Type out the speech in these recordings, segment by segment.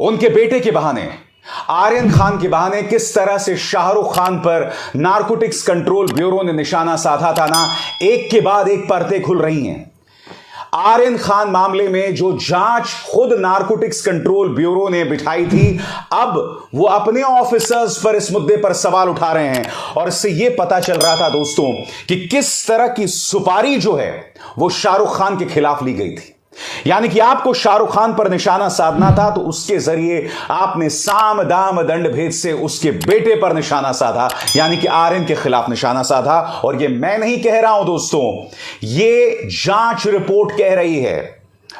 उनके बेटे के बहाने, आर्यन खान के बहाने किस तरह से शाहरुख खान पर नारकोटिक्स कंट्रोल ब्यूरो ने निशाना साधा था ना, एक के बाद एक परतें खुल रही हैं। आर्यन खान मामले में जो जांच खुद नारकोटिक्स कंट्रोल ब्यूरो ने बिठाई थी, अब वो अपने ऑफिसर्स पर इस मुद्दे पर सवाल उठा रहे हैं। और इससे यह पता चल रहा था दोस्तों कि किस तरह की सुपारी जो है वो शाहरुख खान के खिलाफ ली गई थी। यानी कि आपको शाहरुख खान पर निशाना साधना था तो उसके जरिए आपने साम दाम दंड भेद से उसके बेटे पर निशाना साधा, यानी कि आर्यन के खिलाफ निशाना साधा। और ये मैं नहीं कह रहा हूं दोस्तों, ये जांच रिपोर्ट कह रही है।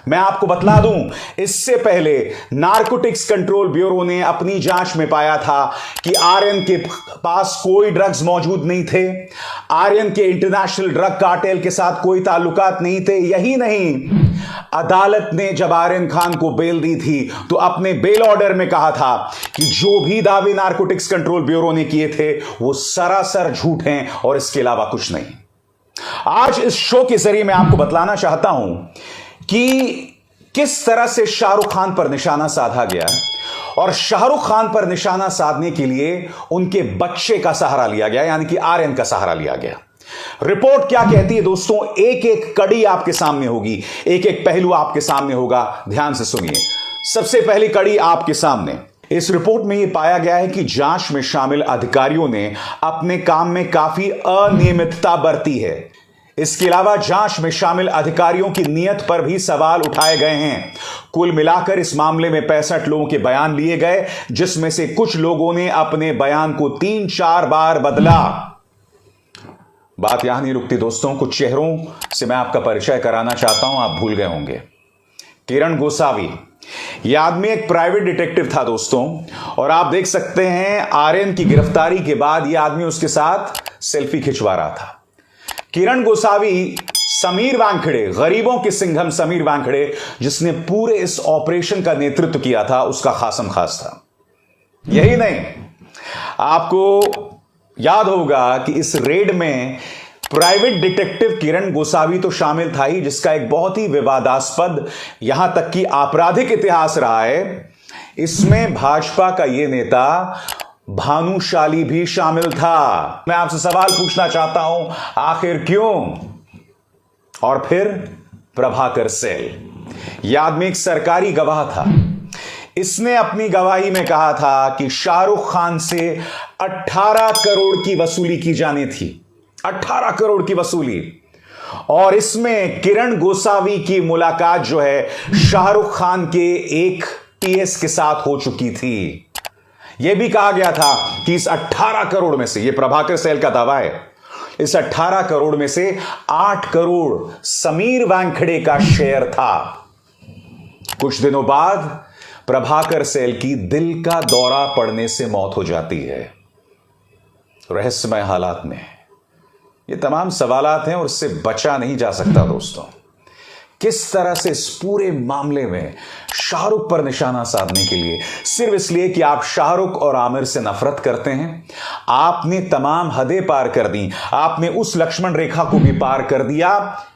मैं आपको बतला दूं, इससे पहले नारकोटिक्स कंट्रोल ब्यूरो ने अपनी जांच में पाया था कि आर्यन के पास कोई ड्रग्स मौजूद नहीं थे, आर्यन के इंटरनेशनल ड्रग कार्टेल के साथ कोई ताल्लुकात नहीं थे। यही नहीं, अदालत ने जब आर्यन खान को बेल दी थी तो अपने बेल ऑर्डर में कहा था कि जो भी दावे नारकोटिक्स कंट्रोल ब्यूरो ने किए थे वो सरासर झूठ हैं और इसके अलावा कुछ नहीं। आज इस शो के जरिए मैं आपको बतलाना चाहता हूं कि किस तरह से शाहरुख खान पर निशाना साधा गया और शाहरुख खान पर निशाना साधने के लिए उनके बच्चे का सहारा लिया गया, यानी कि आर्यन का सहारा लिया गया। रिपोर्ट क्या कहती है दोस्तों, एक एक कड़ी आपके सामने होगी, एक एक पहलू आपके सामने होगा, ध्यान से सुनिए। सबसे पहली कड़ी आपके सामने, इस रिपोर्ट में यह पाया गया है कि जांच में शामिल अधिकारियों ने अपने काम में काफी अनियमितता बरती है। इसके अलावा जांच में शामिल अधिकारियों की नीयत पर भी सवाल उठाए गए हैं। कुल मिलाकर इस मामले में 65 लोगों के बयान लिए गए, जिसमें से कुछ लोगों ने अपने बयान को 3-4 बार बदला। बात यहां नहीं रुकती दोस्तों, कुछ चेहरों से मैं आपका परिचय कराना चाहता हूं, आप भूल गए होंगे। किरण गोसावी, यह आदमी एक प्राइवेट डिटेक्टिव था दोस्तों, और आप देख सकते हैं आर्यन की गिरफ्तारी के बाद यह आदमी उसके साथ सेल्फी खिंचवा रहा था। किरण गोसावी समीर वानखेड़े, गरीबों के सिंघम समीर वानखेड़े, जिसने पूरे इस ऑपरेशन का नेतृत्व किया था, उसका खासम खास था। यही नहीं, आपको याद होगा कि इस रेड में प्राइवेट डिटेक्टिव किरण गोसावी तो शामिल था ही, जिसका एक बहुत ही विवादास्पद, यहां तक कि आपराधिक इतिहास रहा है। इसमें भाजपा का यह नेता भानुशाली भी शामिल था। मैं आपसे सवाल पूछना चाहता हूं, आखिर क्यों? और फिर प्रभाकर सेल, यह आदमी एक सरकारी गवाह था। इसने अपनी गवाही में कहा था कि शाहरुख खान से 18 करोड़ की वसूली की जानी थी, 18 करोड़ की वसूली। और इसमें किरण गोसावी की मुलाकात जो है शाहरुख खान के एक टीएस के साथ हो चुकी थी। यह भी कहा गया था कि इस 18 करोड़ में से, यह प्रभाकर सेल का दावा है, इस 18 करोड़ में से 8 करोड़ समीर वानखेड़े का शेयर था। कुछ दिनों बाद प्रभाकर सेल की दिल का दौरा पड़ने से मौत हो जाती है रहस्यमय हालात में। ये तमाम सवालात हैं और इससे बचा नहीं जा सकता दोस्तों। किस तरह से इस पूरे मामले में शाहरुख पर निशाना साधने के लिए, सिर्फ इसलिए कि आप शाहरुख और आमिर से नफरत करते हैं, आपने तमाम हदें पार कर दी। आपने उस लक्ष्मण रेखा को भी पार कर दिया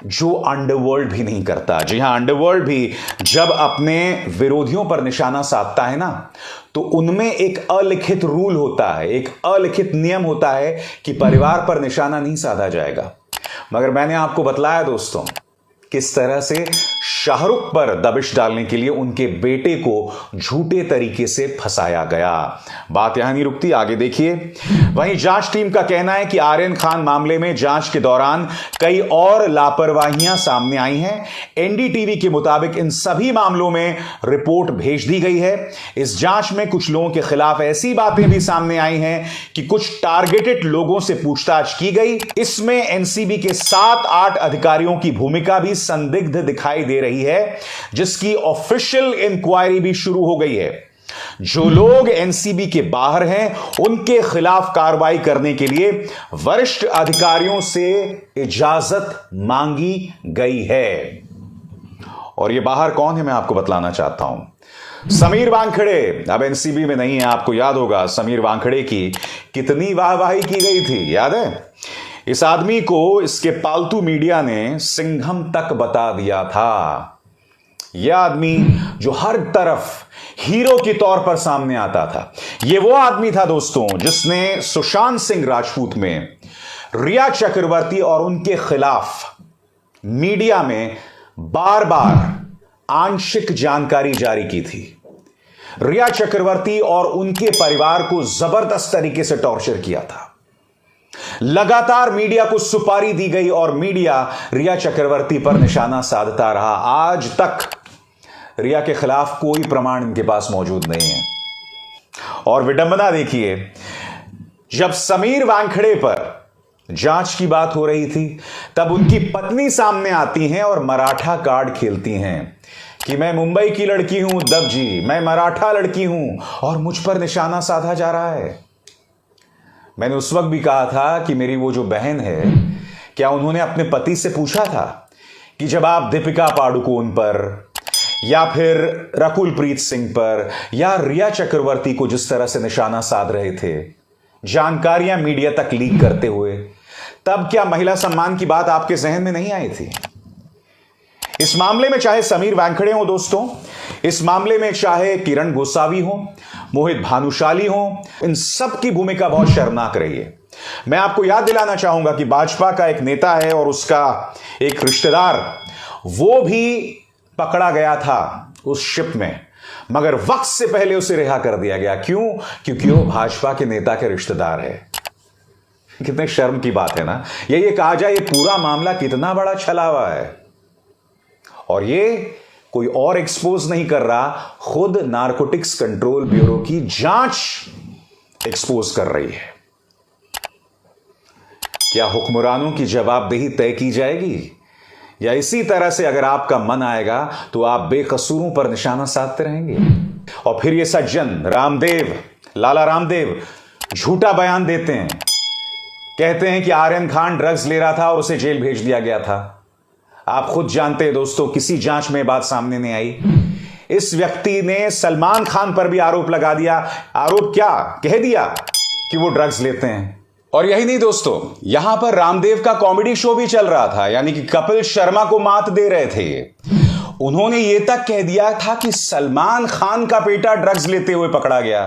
जो अंडरवर्ल्ड भी नहीं करता। जी हां, अंडरवर्ल्ड भी जब अपने विरोधियों पर निशाना साधता है ना, तो उनमें एक अलिखित रूल होता है, एक अलिखित नियम होता है कि परिवार पर निशाना नहीं साधा जाएगा। मगर मैंने आपको बतलाया दोस्तों किस तरह से शाहरुख पर दबिश डालने के लिए उनके बेटे को झूठे तरीके से फंसाया गया। बात यहां नहीं रुकती, आगे देखिए। वहीं जांच टीम का कहना है कि आर्यन खान मामले में जांच के दौरान कई और लापरवाहियां सामने आई हैं। एनडीटीवी के मुताबिक इन सभी मामलों में रिपोर्ट भेज दी गई है। इस जांच में कुछ लोगों के खिलाफ ऐसी बातें भी सामने आई हैं कि कुछ टारगेटेड लोगों से पूछताछ की गई। इसमें एनसीबी के 7-8 अधिकारियों की भूमिका भी संदिग्ध दिखाई दे रही है, जिसकी ऑफिशियल इंक्वायरी भी शुरू हो गई है। जो लोग एनसीबी के बाहर हैं उनके खिलाफ कार्रवाई करने के लिए वरिष्ठ अधिकारियों से इजाजत मांगी गई है। और ये बाहर कौन है मैं आपको बतलाना चाहता हूं। समीर वानखेड़े अब एनसीबी में नहीं है। आपको याद होगा समीर वानखेड़े की कितनी वाहवाही की गई थी, याद है? इस आदमी को इसके पालतू मीडिया ने सिंघम तक बता दिया था। यह आदमी जो हर तरफ हीरो के तौर पर सामने आता था। यह वो आदमी था दोस्तों जिसने सुशांत सिंह राजपूत में रिया चक्रवर्ती और उनके खिलाफ मीडिया में बार बार आंशिक जानकारी जारी की थी। रिया चक्रवर्ती और उनके परिवार को जबरदस्त तरीके से टॉर्चर किया था। लगातार मीडिया को सुपारी दी गई और मीडिया रिया चक्रवर्ती पर निशाना साधता रहा। आज तक रिया के खिलाफ कोई प्रमाण इनके पास मौजूद नहीं है। और विडंबना देखिए, जब समीर वानखेड़े पर जांच की बात हो रही थी तब उनकी पत्नी सामने आती हैं और मराठा कार्ड खेलती हैं कि मैं मुंबई की लड़की हूं दब जी, मैं मराठा लड़की हूं और मुझ पर निशाना साधा जा रहा है। मैंने उस वक्त भी कहा था कि मेरी वो जो बहन है, क्या उन्होंने अपने पति से पूछा था कि जब आप दीपिका पादुकोण पर या फिर रकुल प्रीत सिंह पर या रिया चक्रवर्ती को जिस तरह से निशाना साध रहे थे, जानकारियां मीडिया तक लीक करते हुए, तब क्या महिला सम्मान की बात आपके जहन में नहीं आई थी? इस मामले में चाहे समीर वानखेड़े हो दोस्तों, इस मामले में चाहे किरण गोसावी हो, मोहित भानुशाली हो, इन सब की भूमिका बहुत शर्मनाक रही है। मैं आपको याद दिलाना चाहूंगा कि भाजपा का एक नेता है और उसका एक रिश्तेदार, वो भी पकड़ा गया था उस शिप में, मगर वक्त से पहले उसे रिहा कर दिया गया। क्यों? क्योंकि वो भाजपा के नेता के रिश्तेदार है। कितने शर्म की बात है ना। ये कहा जाए, ये पूरा मामला कितना बड़ा छलावा है और ये कोई और एक्सपोज नहीं कर रहा, खुद नारकोटिक्स कंट्रोल ब्यूरो की जांच एक्सपोज कर रही है। क्या हुक्मरानों की जवाबदेही तय की जाएगी या इसी तरह से अगर आपका मन आएगा तो आप बेकसूरों पर निशाना साधते रहेंगे? और फिर ये सज्जन रामदेव, लाला रामदेव झूठा बयान देते हैं, कहते हैं कि आर्यन खान ड्रग्स ले रहा था और उसे जेल भेज दिया गया था। आप खुद जानते हैं दोस्तों, किसी जांच में बात सामने नहीं आई। इस व्यक्ति ने सलमान खान पर भी आरोप लगा दिया। आरोप क्या, कह दिया कि वो ड्रग्स लेते हैं। और यही नहीं दोस्तों, यहां पर रामदेव का कॉमेडी शो भी चल रहा था, यानी कि कपिल शर्मा को मात दे रहे थे। उन्होंने यह तक कह दिया था कि सलमान खान का बेटा ड्रग्स लेते हुए पकड़ा गया।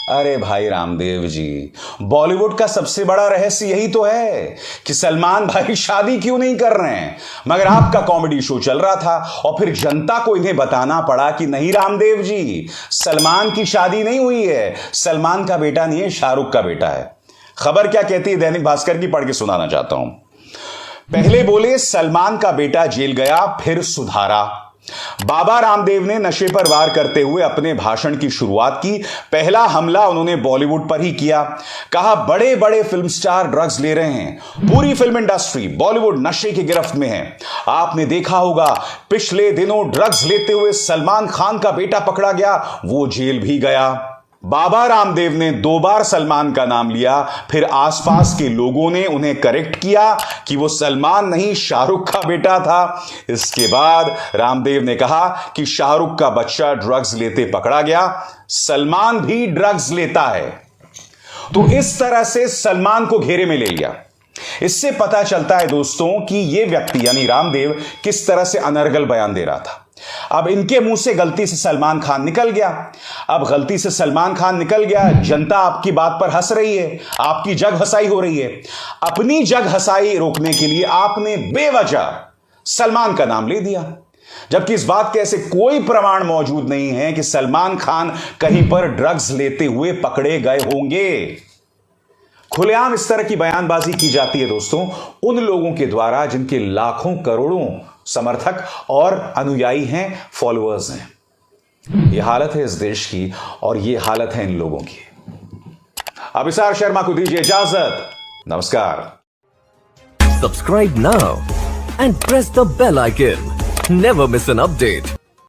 अरे भाई रामदेव जी, बॉलीवुड का सबसे बड़ा रहस्य यही तो है कि सलमान भाई शादी क्यों नहीं कर रहे हैं, मगर आपका कॉमेडी शो चल रहा था और फिर जनता को इन्हें बताना पड़ा कि नहीं रामदेव जी, सलमान की शादी नहीं हुई है, सलमान का बेटा नहीं है, शाहरुख का बेटा है। खबर क्या कहती है दैनिक भास्कर की, पढ़ के सुनाना चाहता हूं। पहले बोले सलमान का बेटा जेल गया, फिर सुधारा। बाबा रामदेव ने नशे पर वार करते हुए अपने भाषण की शुरुआत की। पहला हमला उन्होंने बॉलीवुड पर ही किया। कहा बड़े बड़े फिल्म स्टार ड्रग्स ले रहे हैं, पूरी फिल्म इंडस्ट्री बॉलीवुड नशे की गिरफ्त में है। आपने देखा होगा पिछले दिनों ड्रग्स लेते हुए सलमान खान का बेटा पकड़ा गया, वो जेल भी गया। बाबा रामदेव ने 2 बार सलमान का नाम लिया, फिर आसपास के लोगों ने उन्हें करेक्ट किया कि वो सलमान नहीं शाहरुख का बेटा था। इसके बाद रामदेव ने कहा कि शाहरुख का बच्चा ड्रग्स लेते पकड़ा गया, सलमान भी ड्रग्स लेता है। तो इस तरह से सलमान को घेरे में ले लिया। इससे पता चलता है दोस्तों कि यह व्यक्ति यानी रामदेव किस तरह से अनर्गल बयान दे रहा था। अब इनके मुंह से गलती से सलमान खान निकल गया। अब गलती से सलमान खान निकल गया, जनता आपकी बात पर हंस रही है, आपकी जग हंसाई हो रही है। अपनी जग हंसाई रोकने के लिए आपने बेवजह सलमान का नाम ले दिया, जबकि इस बात के ऐसे कोई प्रमाण मौजूद नहीं है कि सलमान खान कहीं पर ड्रग्स लेते हुए पकड़े गए होंगे। खुलेआम इस तरह की बयानबाजी की जाती है दोस्तों उन लोगों के द्वारा जिनके लाखों करोड़ों समर्थक और अनुयायी हैं, फॉलोअर्स हैं। यह हालत है इस देश की और यह हालत है इन लोगों की। अभिसार शर्मा को दीजिए इजाजत। नमस्कार। Subscribe now and press the bell icon. Never miss an update.